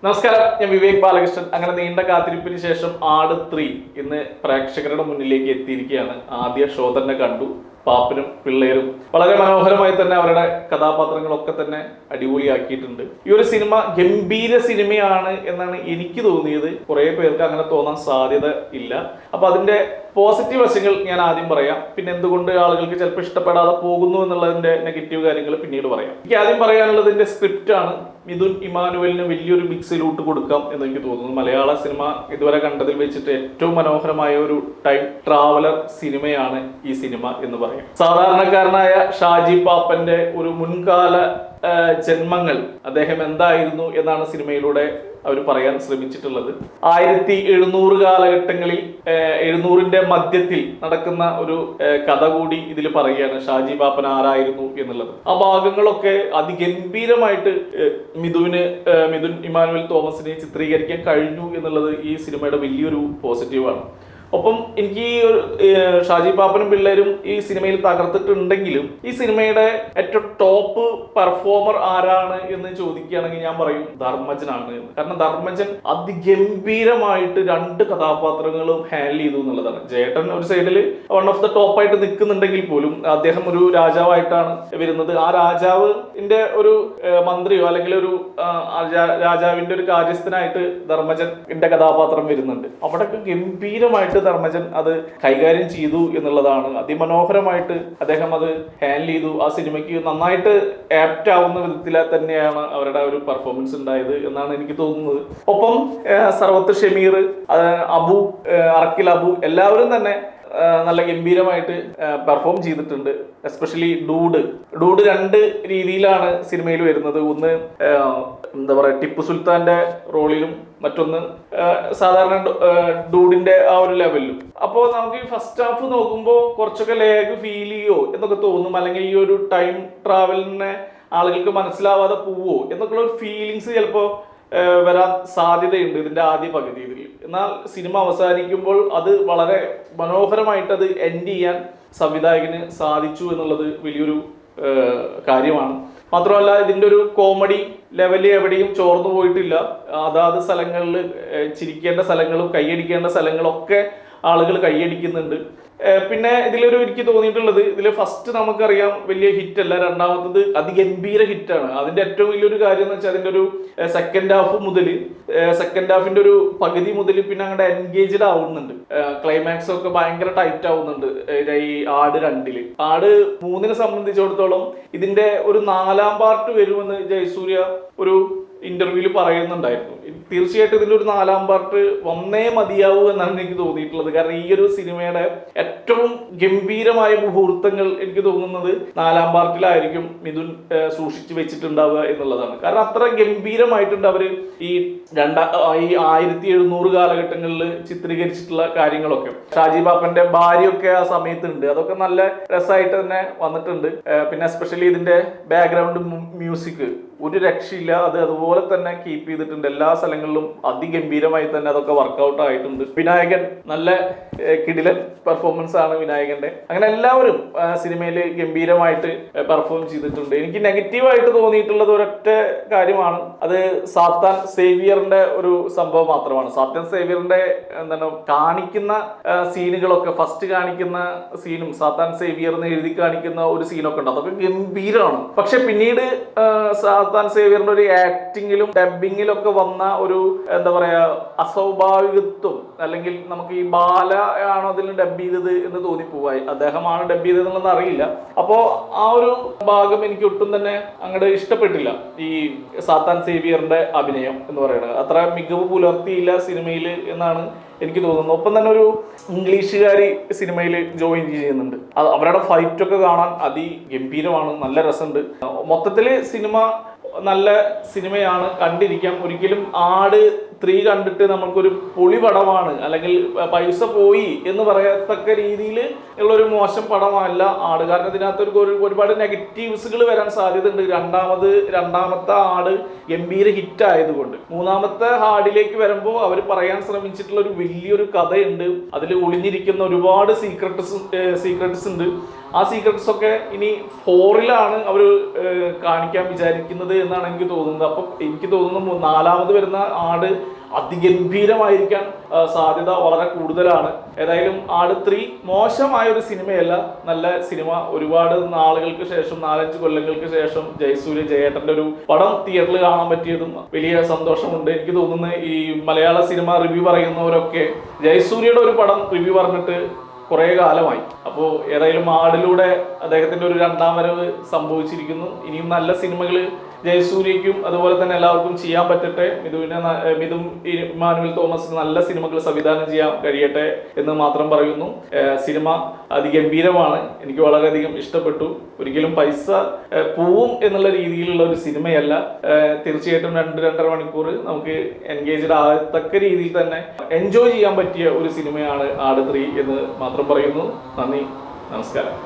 നമസ്കാരം, ഞാൻ വിവേക് ബാലകൃഷ്ണൻ. അങ്ങനെ നീണ്ട കാത്തിരിപ്പിന് ശേഷം ആട് 3 ഇന്ന് പ്രേക്ഷകരുടെ മുന്നിലേക്ക് എത്തിയിരിക്കുകയാണ്. ആദ്യ ഷോ തന്നെ കണ്ടു. പാപ്പനും പിള്ളേരും വളരെ മനോഹരമായി തന്നെ അവരുടെ കഥാപാത്രങ്ങളൊക്കെ തന്നെ അടിപൊളിയാക്കിയിട്ടുണ്ട്. ഈ ഒരു സിനിമ ഗംഭീര സിനിമയാണ് എന്നാണ് എനിക്ക് തോന്നിയത്. കുറെ പേർക്ക് അങ്ങനെ തോന്നാൻ സാധ്യത ഇല്ല. അപ്പൊ അതിന്റെ പോസിറ്റീവ് വശങ്ങൾ ഞാൻ ആദ്യം പറയാം, പിന്നെ എന്തുകൊണ്ട് ആളുകൾക്ക് ചിലപ്പോൾ ഇഷ്ടപ്പെടാതെ പോകുന്നു എന്നുള്ളതിന്റെ നെഗറ്റീവ് കാര്യങ്ങൾ പിന്നീട് പറയാം. എനിക്ക് ആദ്യം പറയാനുള്ളത് ഇതിന്റെ സ്ക്രിപ്റ്റ് ആണ്. മിഥുൻ ഇമാനുവലിന് വലിയൊരു ബിഗ് സല്യൂട്ട് കൊടുക്കാം എന്ന് എനിക്ക് തോന്നുന്നു. മലയാള സിനിമ ഇതുവരെ കണ്ടതിൽ വെച്ചിട്ട് ഏറ്റവും മനോഹരമായ ഒരു ടൈം ട്രാവലർ സിനിമയാണ് ഈ സിനിമ എന്ന് പറയാം. സാധാരണക്കാരനായ ഷാജി പാപ്പന്റെ ഒരു മുൻകാല ജന്മങ്ങൾ, അദ്ദേഹം എന്തായിരുന്നു എന്നാണ് സിനിമയിലൂടെ അവർ പറയാൻ ശ്രമിച്ചിട്ടുള്ളത്. 1700 കാലഘട്ടങ്ങളിൽ 700ന്റെ മധ്യത്തിൽ നടക്കുന്ന ഒരു കഥ കൂടി ഇതിൽ പറയുകയാണ്. ഷാജി പാപ്പൻ ആരായിരുന്നു എന്നുള്ളത്. ആ ഭാഗങ്ങളൊക്കെ അതിഗംഭീരമായിട്ട് മിഥുൻ ഇമാനുവൽ തോമസിനെ ചിത്രീകരിക്കാൻ കഴിഞ്ഞു എന്നുള്ളത് ഈ സിനിമയുടെ വലിയൊരു പോസിറ്റീവാണ്. ഒപ്പം എനിക്ക് ഷാജി പാപ്പനും പിള്ളേരും ഈ സിനിമയിൽ തകർത്തിട്ടുണ്ടെങ്കിലും ഈ സിനിമയുടെ ഏറ്റവും ടോപ്പ് പെർഫോമർ ആരാണ് എന്ന് ചോദിക്കുകയാണെങ്കിൽ ഞാൻ പറയും ധർമ്മജനാണ്. കാരണം ധർമ്മജൻ അതിഗംഭീരമായിട്ട് 2 കഥാപാത്രങ്ങളും ഹാൻഡിൽ ചെയ്തു എന്നുള്ളതാണ്. ജേട്ടൻ ഒരു സൈഡിൽ വൺ ഓഫ് ദ ടോപ്പ് ആയിട്ട് നിൽക്കുന്നുണ്ടെങ്കിൽ പോലും അദ്ദേഹം ഒരു രാജാവായിട്ടാണ് വരുന്നത്. ആ രാജാവിന്റെ ഒരു മന്ത്രിയോ അല്ലെങ്കിൽ ഒരു രാജാവിന്റെ ഒരു കാര്യസ്ഥനായിട്ട് ധർമ്മജന്റെ കഥാപാത്രം വരുന്നുണ്ട്. അവിടെയൊക്കെ ഗംഭീരമായിട്ട് ധർമ്മജൻ അത് കൈകാര്യം ചെയ്തു എന്നുള്ളതാണ്. അതിമനോഹരമായിട്ട് അദ്ദേഹം അത് ഹാൻഡിൽ ചെയ്തു. ആ സിനിമയ്ക്ക് നന്നായിട്ട് ആപ്റ്റ് ആവുന്ന വിധത്തിൽ തന്നെയാണ് അവരുടെ ഒരു പെർഫോമൻസ് ഉണ്ടായത് എന്നാണ് എനിക്ക് തോന്നുന്നത്. ഒപ്പം സർവത്ത് ഷമീർ, അറക്കിൽ അബു എല്ലാവരും തന്നെ നല്ല ഗംഭീരമായിട്ട് പെർഫോം ചെയ്തിട്ടുണ്ട്. എസ്പെഷ്യലി ഡൂഡ് 2 രീതിയിലാണ് സിനിമയിൽ വരുന്നത്. ഒന്ന് എന്താ പറയാ, ടിപ്പു സുൽത്താന്റെ റോളിലും മറ്റൊന്ന് സാധാരണ ഡൂഡിന്റെ ആ ഒരു ലെവലിലും. അപ്പോൾ നമുക്ക് ഈ ഫസ്റ്റ് ഹാഫ് നോക്കുമ്പോൾ കുറച്ചൊക്കെ ലേഗ് ഫീൽ ചെയ്യോ എന്നൊക്കെ തോന്നും, അല്ലെങ്കിൽ ഈ ഒരു ടൈം ട്രാവലിനെ ആളുകൾക്ക് മനസ്സിലാവാതെ പോവോ എന്നൊക്കെയുള്ള ഒരു ഫീലിങ്സ് ചിലപ്പോൾ വരാൻ സാധ്യതയുണ്ട് ഇതിന്റെ ആദ്യ പകുതിയിൽ. എന്നാൽ സിനിമ അവസാനിക്കുമ്പോൾ അത് വളരെ മനോഹരമായിട്ട് അത് എൻഡ് ചെയ്യാൻ സംവിധായകന് സാധിച്ചു എന്നുള്ളത് വലിയൊരു കാര്യമാണ്. മാത്രമല്ല ഇതിന്റെ ഒരു കോമഡി ലെവല് എവിടെയും ചോർന്നു പോയിട്ടില്ല. അതാത് സ്ഥലങ്ങളിൽ ചിരിക്കേണ്ട സ്ഥലങ്ങളും കൈയടിക്കേണ്ട സ്ഥലങ്ങളൊക്കെ ആളുകൾ കൈയടിക്കുന്നുണ്ട്. പിന്നെ ഇതിലൊരു എനിക്ക് തോന്നിയിട്ടുള്ളത്, ഇതിൽ ഫസ്റ്റ് നമുക്കറിയാം വലിയ ഹിറ്റ് അല്ല, രണ്ടാമത്തത് അതിഗംഭീര ഹിറ്റാണ്. അതിന്റെ ഏറ്റവും വലിയൊരു കാര്യം എന്ന് വെച്ചാൽ അതിന്റെ ഒരു സെക്കൻഡ് ഹാഫിന്റെ ഒരു പകുതി മുതൽ പിന്നെ അങ്ങോട്ട് എൻഗേജ്ഡ് ആവുന്നുണ്ട്. ക്ലൈമാക്സ് ഒക്കെ ഭയങ്കര ടൈറ്റ് ആവുന്നുണ്ട് ഈ ആട് 2. ആട് 3 സംബന്ധിച്ചിടത്തോളം ഇതിന്റെ ഒരു 4ാം പാർട്ട് വരുമെന്ന് ജയസൂര്യ ഒരു ഇന്റർവ്യൂവിൽ പറയുന്നുണ്ടായിരുന്നു. തീർച്ചയായിട്ടും ഇതിന്റെ ഒരു 4ാം പാർട്ട് വന്നേ മതിയാവൂ എന്നാണ് എനിക്ക് തോന്നിയിട്ടുള്ളത്. കാരണം ഈ ഒരു സിനിമയുടെ ഏറ്റവും ഗംഭീരമായ മുഹൂർത്തങ്ങൾ എനിക്ക് തോന്നുന്നത് 4ാം പാർട്ടിലായിരിക്കും മിഥുൻ സൂക്ഷിച്ചു വെച്ചിട്ടുണ്ടാവുക എന്നുള്ളതാണ്. കാരണം അത്ര ഗംഭീരമായിട്ടുണ്ട് അവര് ഈ 1700 കാലഘട്ടങ്ങളിൽ ചിത്രീകരിച്ചിട്ടുള്ള കാര്യങ്ങളൊക്കെ. ഷാജി പാപ്പന്റെ ഭാര്യയൊക്കെ ആ സമയത്തുണ്ട്. അതൊക്കെ നല്ല രസമായിട്ട് തന്നെ വന്നിട്ടുണ്ട്. പിന്നെ എസ്പെഷ്യലി ഇതിന്റെ ബാക്ക്ഗ്രൗണ്ട് മ്യൂസിക് ഒരു രക്ഷയില്ല. അത് അതുപോലെ തന്നെ കീപ്പ് ചെയ്തിട്ടുണ്ട്. എല്ലാ സ്ഥലങ്ങളിലും അതിഗംഭീരമായി തന്നെ അതൊക്കെ വർക്ക്ഔട്ട് ആയിട്ടുണ്ട്. വിനായകൻ നല്ല കിടിലൻ പെർഫോമൻസ് ആണ് വിനായകന്റെ. അങ്ങനെ എല്ലാവരും സിനിമയിൽ ഗംഭീരമായിട്ട് പെർഫോം ചെയ്തിട്ടുണ്ട്. എനിക്ക് നെഗറ്റീവായിട്ട് തോന്നിയിട്ടുള്ളത് ഒരൊറ്റ കാര്യമാണ്. അത് സാത്താൻ സേവിയറിന്റെ ഒരു സംഭവം മാത്രമാണ്. സാത്താൻ സേവിയറിന്റെ കാണിക്കുന്ന സീനുകളൊക്കെ, ഫസ്റ്റ് കാണിക്കുന്ന സീനും സാത്താൻ സേവിയർ എന്ന് എഴുതി കാണിക്കുന്ന ഒരു സീനൊക്കെ ഉണ്ട്. അതൊക്കെ ഗംഭീരമാണ്. പക്ഷെ പിന്നീട് സാത്താൻ സേവിയറിന്റെ ഒരു ആക്ടിങ്ങിലും ഡബിങ്ങിലും ഒക്കെ വന്ന ഒരു എന്താ പറയാ അസ്വാഭാവികത്വം, അല്ലെങ്കിൽ നമുക്ക് ഈ ബാല ആണോ അതിൽ ഡബ് ചെയ്തത് എന്ന് തോന്നിപ്പോവായി. അദ്ദേഹമാണ് ഡബ് ചെയ്തതെന്ന് അറിയില്ല. അപ്പോ ആ ഒരു ഭാഗം എനിക്ക് ഒട്ടും തന്നെ അങ്ങോട്ട് ഇഷ്ടപ്പെട്ടില്ല. ഈ സാത്താൻ സേവിയറിന്റെ അഭിനയം എന്ന് പറയുന്നത് അത്ര മികവ് പുലർത്തിയില്ല സിനിമയിൽ എന്നാണ് എനിക്ക് തോന്നുന്നു. ഒപ്പം തന്നെ ഒരു ഇംഗ്ലീഷുകാരി സിനിമയിൽ ജോയിൻ ചെയ്യുന്നുണ്ട്. അവരുടെ ഫൈറ്റൊക്കെ കാണാൻ അതിഗംഭീരമാണ്, നല്ല രസമുണ്ട്. മൊത്തത്തില് സിനിമ നല്ല സിനിമയാണ്, കണ്ടിരിക്കാം. ഒരിക്കലും ആട് 3 കണ്ടിട്ട് നമുക്കൊരു പൊളി പടമാണ് അല്ലെങ്കിൽ പൈസ പോയി എന്ന് പറയത്തക്ക രീതിയിൽ ഉള്ളൊരു മോശം പടമല്ല ആട്. കാരണം ഇതിനകത്ത് ഒരുപാട് നെഗറ്റീവ്സുകൾ വരാൻ സാധ്യതയുണ്ട്. രണ്ടാമത്തെ ആട് ഗംഭീര ഹിറ്റ് ആയതുകൊണ്ട് 3ാമത്തെ ആടിലേക്ക് വരുമ്പോൾ അവർ പറയാൻ ശ്രമിച്ചിട്ടുള്ള ഒരു വലിയൊരു കഥയുണ്ട്. അതിൽ ഒളിഞ്ഞിരിക്കുന്ന ഒരുപാട് സീക്രട്സ് ഉണ്ട്. ആ സീക്രട്സ് ഒക്കെ ഇനി 4-ലാണ് അവർ കാണിക്കാൻ വിചാരിക്കുന്നത് എന്നാണ് എനിക്ക് തോന്നുന്നത്. അപ്പം എനിക്ക് തോന്നുന്നു 4-മത് വരുന്ന ആട് അതിഗംഭീരമായിരിക്കാൻ സാധ്യത വളരെ കൂടുതലാണ്. ഏതായാലും ആട് 3 മോശമായ ഒരു സിനിമയല്ല, നല്ല സിനിമ. ഒരുപാട് നാളുകൾക്ക് ശേഷം, 4-5 കൊല്ലങ്ങൾക്ക് ശേഷം ജയസൂര്യ ജയേട്ടന്റെ ഒരു പടം തിയേറ്ററിൽ കാണാൻ പറ്റിയതും വലിയ സന്തോഷമുണ്ട്. എനിക്ക് തോന്നുന്നു ഈ മലയാള സിനിമ റിവ്യൂ പറയുന്നവരൊക്കെ ജയസൂര്യയുടെ ഒരു പടം റിവ്യൂ പറഞ്ഞിട്ട് കുറേ കാലമായി. അപ്പോൾ ഏതായാലും ആടിലൂടെ അദ്ദേഹത്തിന്റെ ഒരു 2ാം വരവ് സംഭവിച്ചിരിക്കുന്നു. ഇനിയും നല്ല സിനിമകൾ ജയസൂര്യയ്ക്കും അതുപോലെ തന്നെ എല്ലാവർക്കും ചെയ്യാൻ പറ്റട്ടെ. മിഥുൻ ഇമ്മാനുവൽ തോമസിന് നല്ല സിനിമകൾ സംവിധാനം ചെയ്യാൻ കഴിയട്ടെ എന്ന് മാത്രം പറയുന്നു. സിനിമ അതിഗംഭീരമാണ്, എനിക്ക് വളരെയധികം ഇഷ്ടപ്പെട്ടു. ഒരിക്കലും പൈസ പോവും എന്നുള്ള രീതിയിലുള്ള ഒരു സിനിമയല്ല. തീർച്ചയായിട്ടും 2-2.5 മണിക്കൂർ നമുക്ക് എൻഗേജ്ഡ് ആകത്തക്ക രീതിയിൽ തന്നെ എൻജോയ് ചെയ്യാൻ പറ്റിയ ഒരു സിനിമയാണ് ആട് 3 എന്ന് മാത്രം പറയുന്നു. നന്ദി, നമസ്കാരം.